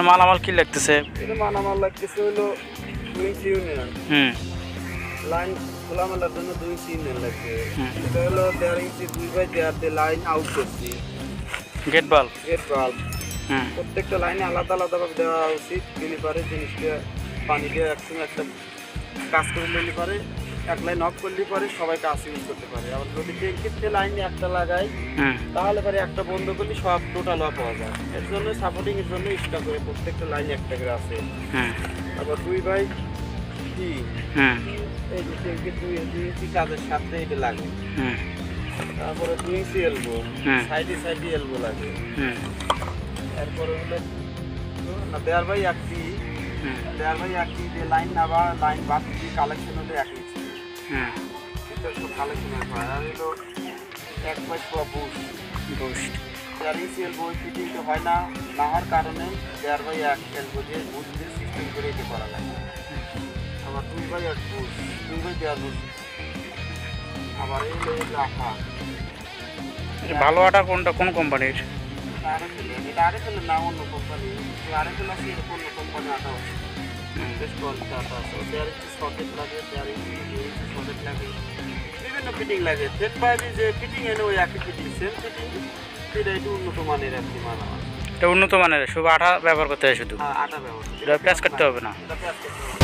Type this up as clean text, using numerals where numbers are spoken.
মালামাল কি লাগতেছে? এটা মালামাল লাগতেছে হলো 2 ইঞ্চি ইউনিয়ন। লাইন খোলামেলার জন্য 2 ইঞ্চি ইউনিয়ন লাগবে। এটা হলো 1.5 ইঞ্চি 2x1.5 দিয়ে লাইন আউট করছি। Gate bulb. প্রত্যেকটা লাইনে আলাদা আলাদাভাবে দেওয়া উচিত। দিলে পারে জিনিসটা পানি দিয়ে একসঙ্গে একটা কাজ করে নিলে পারে, এক লাইন অফ করলে পারে সবাই কাজ ইউজ করতে পারে। আবার যদি ট্যাঙ্কিতে লাইনে একটা লাগাই তাহলে পারে একটা বন্ধ করলে সব টোটাল অফ পাওয়া যায়। এর জন্য সাপোর্টিং এর জন্য এক্সট্রা করে প্রত্যেকটা লাইনে একটা করে আছে। আবার 2x3 এই যে ট্যাঙ্কির 2 ইঞ্চি কাজের সাথে এটা লাগে। তারপরে 2 ইঞ্চি এলবো, সাইডে এলবো লাগে। এরপরে হলো না 1.5 দিয়ে লাইন নাবা, লাইন বাদ দিয়ে কালেকশন হলে 1 ইঞ্চি। এটা তো কালেকশন হয়। আর হলো 1/4 বুস্ট 4 ইঞ্চি এলবো ফিটিংটা হয় না, না হওয়ার কারণে 1.5 এলবো দিয়ে বুস্ট দিয়ে সিস্টেম করে এটা করা লাগে। আবার 2/8 বুস্ট, 2/2 বুস্ট। আবার এই রাখা ভালো আটা কোনটা, কোন কোম্পানির? এটা আরেফেল না অন্য কোম্পানি। আরেফেল আছে, অন্য কোম্পানি আটা আছে, বেশ কোয়ালিটি আটা আছে। আর একটু সকেট লাগে, আর একটু সকেট লাগে, বিভিন্ন ফিটিং লাগে। থ্রেড পাইপে যে ফিটিং এনে ওই একই ফিটিং, সেম ফিটিং। এটা একটু উন্নত মানের আর কি মালামাল। এটা উন্নত মানের, শুধু আঠা ব্যবহার করতে হয় শুধু? আটা ব্যবহার, এটা প্যাচ করতে হবে না? এটা প্যাচ করতে হবে।